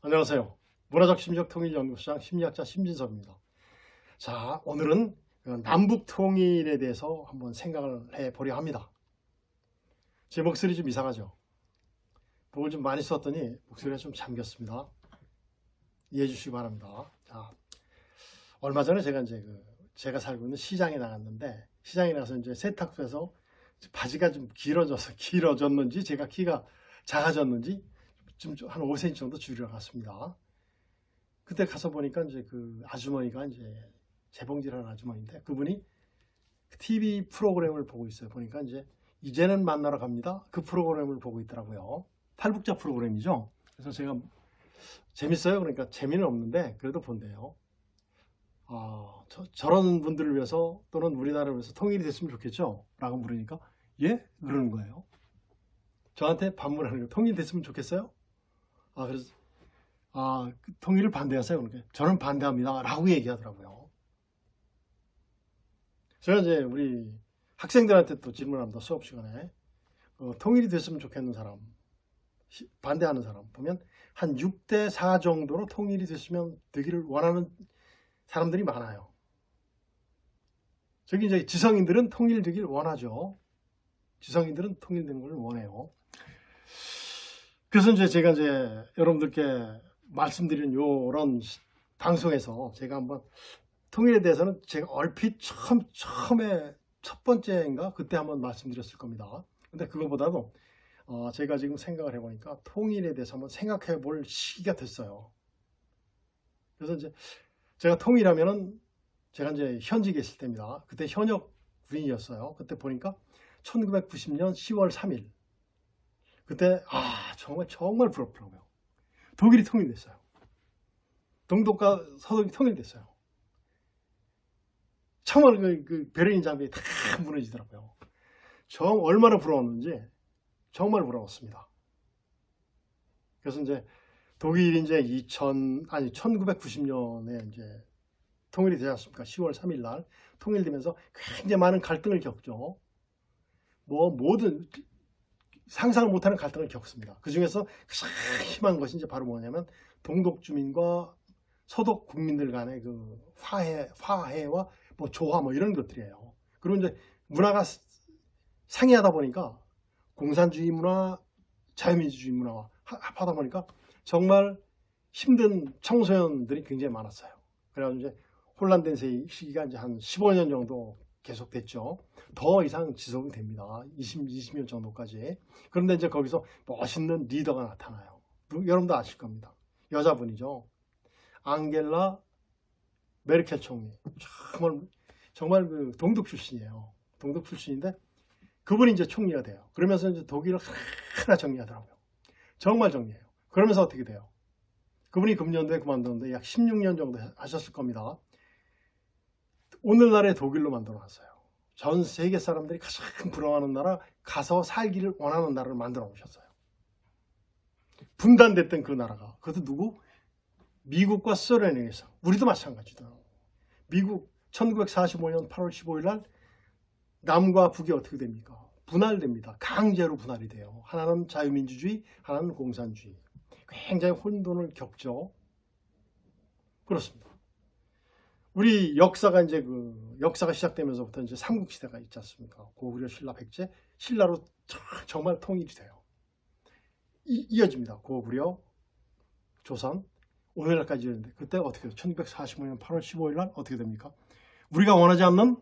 안녕하세요. 문화적 심리학 통일연구소장 심리학자 심진섭입니다. 자, 오늘은 남북 통일에 대해서 한번 생각을 해보려 합니다. 제 목소리 좀 이상하죠? 목을 좀 많이 썼더니 목소리가 좀 잠겼습니다. 이해해 주시기 바랍니다. 자, 얼마 전에 제가 살고 있는 시장에 나갔는데, 시장에 나서 이제 세탁소에서 바지가 좀 길어졌는지 제가 키가 작아졌는지 좀 한 5cm 정도 줄여 갔습니다. 그때 가서 보니까 이제 그 아주머니가 이제 재봉질하는 아주머니인데, 그분이 TV 프로그램을 보고 있어요. 보니까 이제는 만나러 갑니다. 그 프로그램을 보고 있더라고요. 탈북자 프로그램이죠. 그래서 제가 재밌어요. 그러니까 재미는 없는데 그래도 본대요. 저런 분들을 위해서 또는 우리나라를 위해서 통일이 됐으면 좋겠죠? 라고 물으니까 예? 그러는 거예요. 저한테 반문하는 거예요. 통일됐으면 좋겠어요? 그래서 그 통일을 반대하세요? 그러니까 저는 반대합니다. 라고 얘기하더라고요. 제가 이제 우리 학생들한테 또 질문합니다. 수업 시간에. 통일이 됐으면 좋겠는 사람, 반대하는 사람 보면 한 6대 4 정도로 통일이 됐으면 되기를 원하는 사람들이 많아요. 저기 이제 지성인들은 통일되길 원하죠. 지성인들은 통일되는 걸 원해요. 그래서 제가 여러분들께 말씀드린 요런 방송에서 제가 한번 통일에 대해서는 제가 얼핏 처음에 첫 번째인가 그때 한번 말씀드렸을 겁니다. 근데 그거보다도 제가 지금 생각을 해보니까 통일에 대해서 한번 생각해 볼 시기가 됐어요. 그래서 제가 통일하면은 제가 현직에 있을 때입니다. 그때 현역 군인이었어요. 그때 보니까 1990년 10월 3일 그때 정말 부럽더라고요. 독일이 통일됐어요. 동독과 서독이 통일됐어요. 정말 그 베를린 장벽이 다 무너지더라고요. 얼마나 부러웠는지 정말 부러웠습니다. 그래서 독일이 1990년에 통일이 되지 않습니까? 10월 3일 날 통일되면서 굉장히 많은 갈등을 겪죠. 모든 상상을 못하는 갈등을 겪습니다. 그 중에서 가장 심한 것이 바로 뭐냐면 동독 주민과 서독 국민들 간의 그 화해와 조화 이런 것들이에요. 그리고 문화가 상이하다 보니까 공산주의 문화, 자유민주주의 문화와 합하다 보니까 정말 힘든 청소년들이 굉장히 많았어요. 그래가지고 혼란된 시기가 한 15년 정도 계속됐죠. 더 이상 지속이 됩니다. 20년 정도까지. 그런데 거기서 멋있는 리더가 나타나요. 여러분도 아실 겁니다. 여자분이죠. 앙겔라 메르켈 총리. 정말 그 동독 출신이에요. 동독 출신인데 그분이 총리가 돼요. 그러면서 독일을 하나 정리하더라고요. 정말 정리해요. 그러면서 어떻게 돼요? 그분이 금년도에 그만뒀는데 약 16년 정도 하셨을 겁니다. 오늘날의 독일로 만들어놨어요. 전 세계 사람들이 가장 부러워하는 나라, 가서 살기를 원하는 나라를 만들어 놓으셨어요. 분단됐던 그 나라가, 그것도 누구? 미국과 소련에 의해서. 우리도 마찬가지다. 미국 1945년 8월 15일 날 남과 북이 어떻게 됩니까? 분할됩니다. 강제로 분할이 돼요. 하나는 자유민주주의, 하나는 공산주의. 굉장히 혼돈을 겪죠. 그렇습니다. 우리 역사가 역사가 시작되면서부터 삼국시대가 있지 않습니까? 고구려, 신라, 백제, 신라로 정말 통일이 돼요. 이어집니다. 고구려, 조선, 오늘날까지 이었는데 그때 어떻게 돼요? 1945년 8월 15일 날 어떻게 됩니까? 우리가 원하지 않는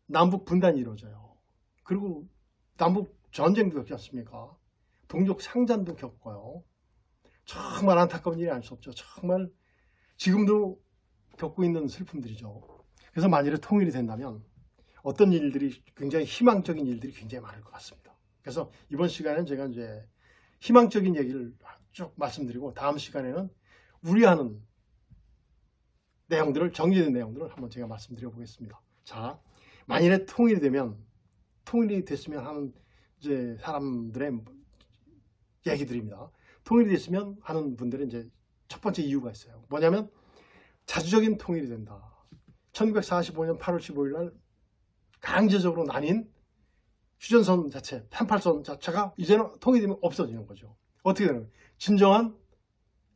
남북 분단이 이루어져요. 그리고 남북 전쟁도 겪지 않습니까? 동족 상잔도 겪어요. 정말 안타까운 일이 아닐 수 없죠. 정말 지금도 겪고 있는 슬픔들이죠. 그래서 만일에 통일이 된다면 어떤 일들이 굉장히 희망적인 일들이 굉장히 많을 것 같습니다. 그래서 이번 시간에는 제가 희망적인 얘기를 쭉 말씀드리고 다음 시간에는 우려하는 내용들을 정리된 내용들을 한번 제가 말씀드려 보겠습니다. 자, 만일에 통일이 됐으면 하는 사람들의 얘기들입니다. 통일이 됐으면 하는 분들은 첫 번째 이유가 있어요. 뭐냐면 자주적인 통일이 된다. 1945년 8월 15일 날 강제적으로 나뉜 휴전선 자체, 38선 자체가 이제는 통일되면 없어지는 거죠. 어떻게 되는 거예요? 진정한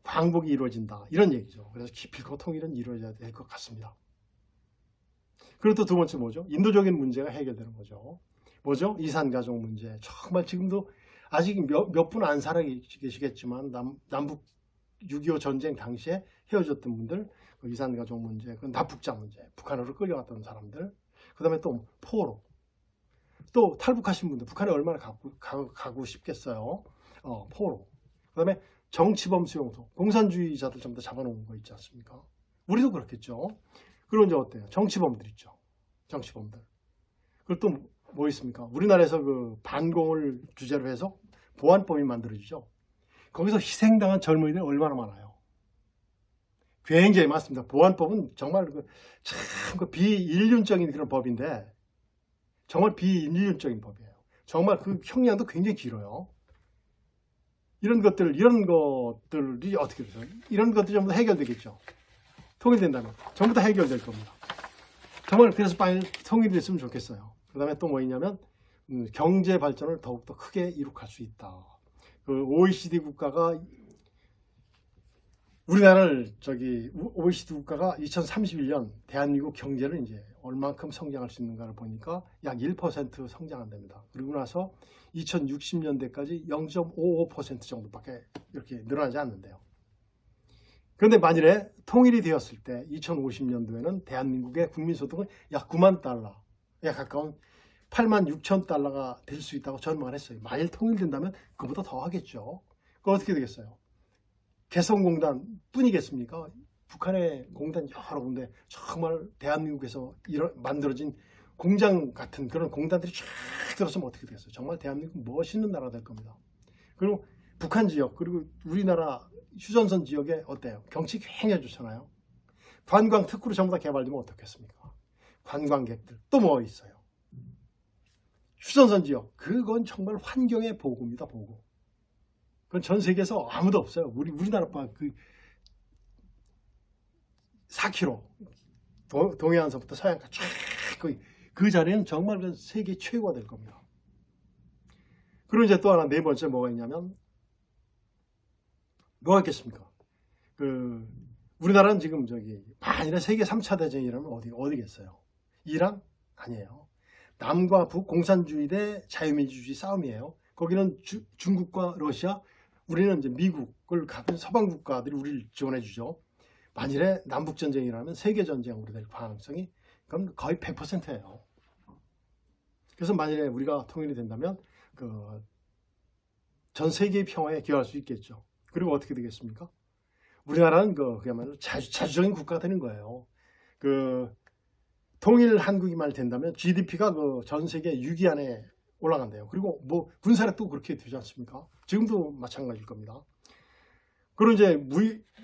광복이 이루어진다. 이런 얘기죠. 그래서 기필코 통일은 이루어져야 될 것 같습니다. 그리고 또 두 번째 뭐죠? 인도적인 문제가 해결되는 거죠. 뭐죠? 이산가족 문제. 정말 지금도 아직 몇 분 안 살아 계시겠지만 남북 6.25 전쟁 당시에 헤어졌던 분들, 그 이산가족 문제, 그 납북자 문제, 북한으로 끌려갔던 사람들, 그 다음에 또 포로, 또 탈북하신 분들, 북한에 얼마나 가고 싶겠어요. 포로. 그 다음에 정치범 수용소, 공산주의자들 전부 다 잡아놓은 거 있지 않습니까? 우리도 그렇겠죠. 그리고 이제 어때요? 정치범들 있죠. 정치범들. 그리고 또 뭐 있습니까? 우리나라에서 그 반공을 주제로 해서 보안법이 만들어지죠. 거기서 희생당한 젊은이들이 얼마나 많아요. 굉장히 많습니다. 보안법은 정말 참 비인륜적인 그런 법인데, 정말 비인륜적인 법이에요. 정말 그 형량도 굉장히 길어요. 이런 것들이 어떻게 되죠? 이런 것들이 전부 다 해결되겠죠. 통일된다면 전부 다 해결될 겁니다. 정말 그래서 빨리 통일이 됐으면 좋겠어요. 그 다음에 또 뭐 있냐면 경제 발전을 더욱더 크게 이룩할 수 있다. 그 OECD 국가가 OECD 국가가 2031년 대한민국 경제를 이제 얼만큼 성장할 수 있는가를 보니까 약 1% 성장한답니다. 그리고 나서 2060년대까지 0.55% 정도밖에 이렇게 늘어나지 않는데요. 그런데 만일에 통일이 되었을 때 2050년도에는 대한민국의 국민소득은 약 9만 달러에 가까운 8만 6천 달러가 될 수 있다고 전망을 했어요. 만일 통일된다면 그보다 더 하겠죠. 그럼 어떻게 되겠어요? 개성공단 뿐이겠습니까? 북한의 공단 여러 군데 정말 대한민국에서 만들어진 공장 같은 그런 공단들이 쫙 들어서면 어떻게 되겠어요? 정말 대한민국 멋있는 나라가 될 겁니다. 그리고 북한 지역, 그리고 우리나라 휴전선 지역에 어때요? 경치 굉장히 좋잖아요. 관광 특구로 전부 다 개발되면 어떻겠습니까? 관광객들 또 뭐 있어요? 휴전선 지역, 그건 정말 환경의 보고입니다. 보고. 그건 전 세계에서 아무도 없어요. 우리나라뿐 그 4km 동해안서부터 서해안까지 쫙 그 자리는 정말 세계 최고가 될 겁니다. 그리고 이제 또 하나 네 번째 뭐가 있냐면 뭐가 있겠습니까? 우리나라는 지금 만일에 세계 3차 대전이라면 어디겠어요? 이란? 아니에요. 남과 북 공산주의 대 자유민주주의 싸움이에요. 거기는 중국과 러시아, 우리는 이제 미국을 같은 서방 국가들이 우리를 지원해 주죠. 만일에 남북전쟁이라면 세계전쟁으로 될 가능성이 그럼 거의 100%예요. 그래서 만일에 우리가 통일이 된다면 전 세계의 평화에 기여할 수 있겠죠. 그리고 어떻게 되겠습니까? 우리나라는 그야말로 자주적인 국가가 되는 거예요. 통일 한국이 된다면 GDP가 전 세계 6위 안에 올라간대요. 그리고 뭐 군사력도 그렇게 되지 않습니까? 지금도 마찬가지일 겁니다. 그리고 이제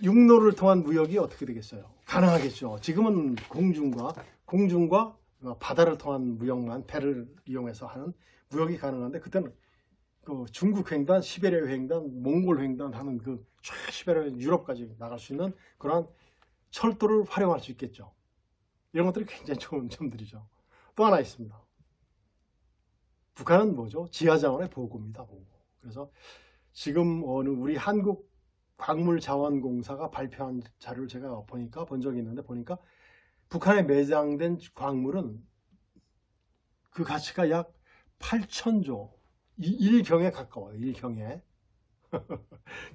육로를 통한 무역이 어떻게 되겠어요? 가능하겠죠. 지금은 공중과 바다를 통한 무역만 배를 이용해서 하는 무역이 가능한데 그때는 중국 횡단, 시베리아 횡단, 몽골 횡단 하는 시베리아 유럽까지 나갈 수 있는 그러한 철도를 활용할 수 있겠죠. 이런 것들이 굉장히 좋은 점들이죠. 또 하나 있습니다. 북한은 뭐죠? 지하자원의 보고입니다. 보고. 그래서 지금 우리 한국광물자원공사가 발표한 자료를 제가 본 적이 있는데 보니까 북한에 매장된 광물은 그 가치가 약 8천조, 1경에 가까워요. 1경에.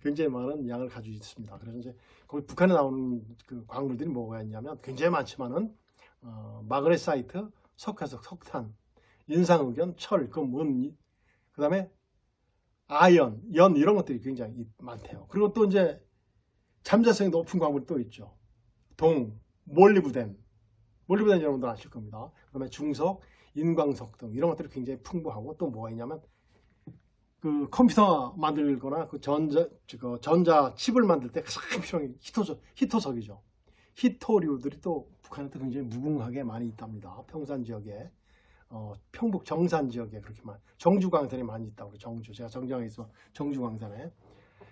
굉장히 많은 양을 가지고 있습니다. 그래서 이제 거기 북한에 나오는 그 광물들이 뭐가 있냐면 굉장히 많지만은 마그네사이트, 석회석, 석탄, 인상의견, 철, 문, 그 다음에 아연, 연 이런 것들이 굉장히 많대요. 그리고 또 이제 잠재성이 높은 광물이 또 있죠. 몰리브덴 여러분들 아실 겁니다. 그 다음에 중석, 인광석 등 이런 것들이 굉장히 풍부하고 또 뭐가 있냐면 컴퓨터 만들거나 전자 칩을 만들 때 가장 필요한 게 히토석이죠. 히토류들이 또 북한에 또 굉장히 무궁하게 많이 있답니다. 평산 지역에, 평북 정산 지역에 그렇게 정주광산이 많이 있다고 그래요. 제가 정장에 있어 정주광산에.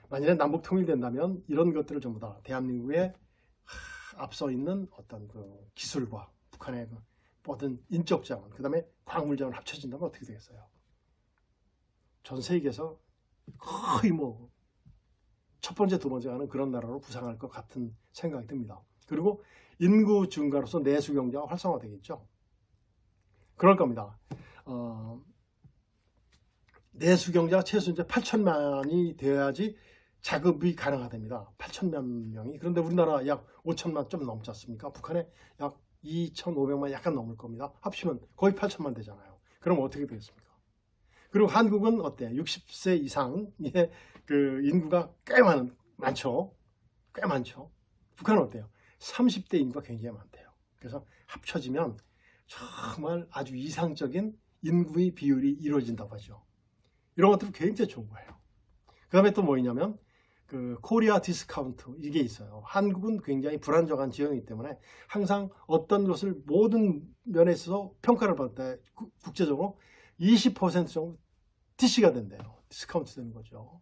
만약에 남북 통일된다면 이런 것들을 전부 다 대한민국에 앞서 있는 어떤 기술과 북한의 모든 인적 자원, 그 다음에 광물 자원 합쳐진다면 어떻게 되겠어요? 전 세계에서 거의 첫 번째, 두 번째 가는 그런 나라로 부상할 것 같은 생각이 듭니다. 그리고 인구 증가로서 내수 경제가 활성화되겠죠. 그럴 겁니다. 내수 경제가 최소 이제 8천만이 되어야지 자급이 가능하답니다. 8천만 명이. 그런데 우리나라 약 5천만 좀 넘지 않습니까? 북한에 약 2,500만 약간 넘을 겁니다. 합치면 거의 8천만 되잖아요. 그럼 어떻게 되겠습니까? 그리고 한국은 어때? 60세 이상의 그 인구가 꽤 많죠. 꽤 많죠. 북한은 어때요? 30대 인구가 굉장히 많대요. 그래서 합쳐지면 정말 아주 이상적인 인구의 비율이 이루어진다고 하죠. 이런 것들은 굉장히 좋은 거예요. 그 다음에 또 뭐 있냐면 그 코리아 디스카운트 이게 있어요. 한국은 굉장히 불안정한 지형이기 때문에 항상 어떤 것을 모든 면에 있어서 평가를 받을 때 국제적으로 20% 정도 TC가 된대요. 디스카운트 되는 거죠.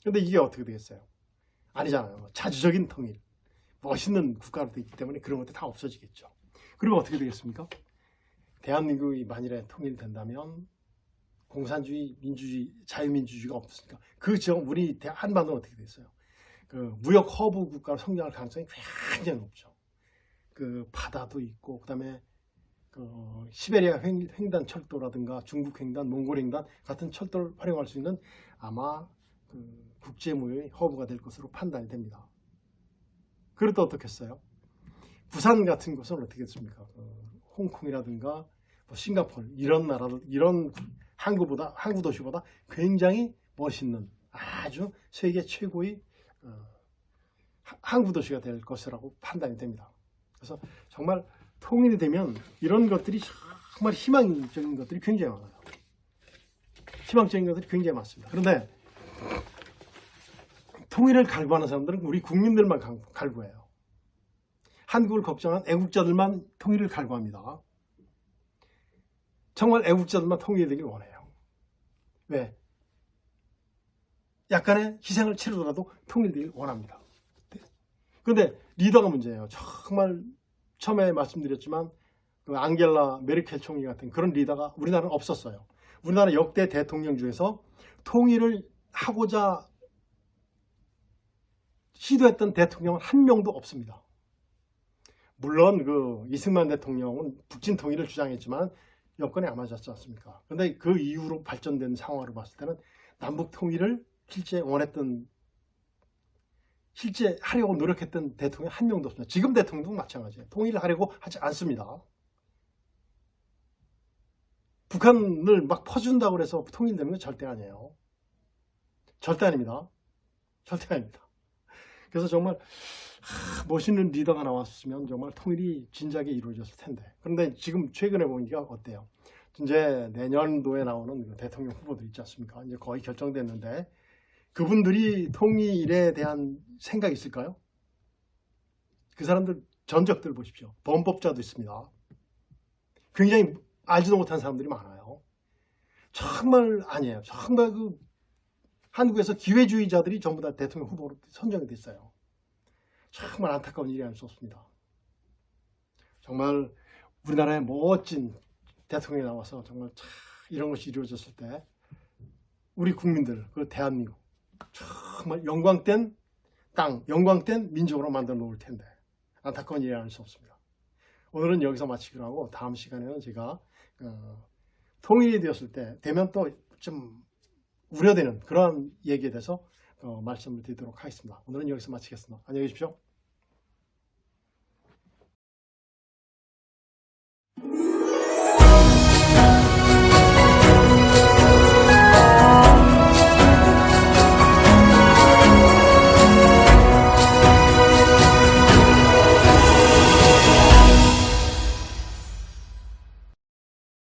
근데 이게 어떻게 되겠어요? 아니잖아요. 자주적인 통일, 멋있는 국가로 되기 때문에 그런 것들이 다 없어지겠죠. 그리고 어떻게 되겠습니까? 대한민국이 만일에 통일된다면 공산주의, 민주주의, 자유민주주의가 없으니까 그 지역 우리 한반도는 어떻게 됐어요? 그 무역 허브 국가로 성장할 가능성이 굉장히 높죠. 그 바다도 있고 그다음에 그 시베리아 횡단 철도라든가 중국 횡단, 몽골 횡단 같은 철도를 활용할 수 있는 아마 그 국제무역의 허브가 될 것으로 판단이 됩니다. 그래도 어떻겠어요? 부산 같은 곳은 어떻게 됐습니까? 홍콩이라든가 뭐 싱가포르 이런 나라들 이런 항구 도시보다 굉장히 멋있는 아주 세계 최고의 항구 도시가 될 것이라고 판단이 됩니다. 그래서 정말 통일이 되면 이런 것들이 정말 희망적인 것들이 굉장히 많아요. 희망적인 것들이 굉장히 많습니다. 그런데 통일을 갈구하는 사람들은 우리 국민들만 갈구해요. 한국을 걱정한 애국자들만 통일을 갈구합니다. 정말 애국자들만 통일이 되길 원해요. 왜? 약간의 희생을 치르더라도 통일되길 원합니다. 그런데 리더가 문제예요. 정말 처음에 말씀드렸지만 그 앙겔라 메르켈 총리 같은 그런 리더가 우리나라는 없었어요. 우리나라 역대 대통령 중에서 통일을 하고자 시도했던 대통령은 한 명도 없습니다. 물론 그 이승만 대통령은 북진 통일을 주장했지만 여건에 안 맞았지 않습니까? 그런데 그 이후로 발전된 상황으로 봤을 때는 남북 통일을 실제 하려고 노력했던 대통령 한 명도 없습니다. 지금 대통령도 마찬가지예요. 통일을 하려고 하지 않습니다. 북한을 막 퍼준다고 해서 통일되는 건 절대 아니에요. 절대 아닙니다. 절대 아닙니다. 그래서 정말 멋있는 리더가 나왔으면 정말 통일이 진작에 이루어졌을 텐데. 그런데 지금 최근에 보니까 어때요? 이제 내년도에 나오는 그 대통령 후보들 있지 않습니까? 이제 거의 결정됐는데 그분들이 통일에 대한 생각이 있을까요? 그 사람들 전적들 보십시오. 범법자도 있습니다. 굉장히 알지도 못한 사람들이 많아요. 정말 아니에요. 정말 그 한국에서 기회주의자들이 전부 다 대통령 후보로 선정이 됐어요. 정말 안타까운 일이 아닐 수 없습니다. 정말 우리나라의 멋진 대통령이 나와서 정말 이런 것이 이루어졌을 때 우리 국민들, 그 대한민국 정말 영광된 땅, 영광된 민족으로 만들어 놓을 텐데 안타까운 일이 아닐 수 없습니다. 오늘은 여기서 마치기로 하고 다음 시간에는 제가 통일이 되면 또 좀 우려되는 그러한 얘기에 대해서 말씀을 드리도록 하겠습니다. 오늘은 여기서 마치겠습니다. 안녕히 계십시오.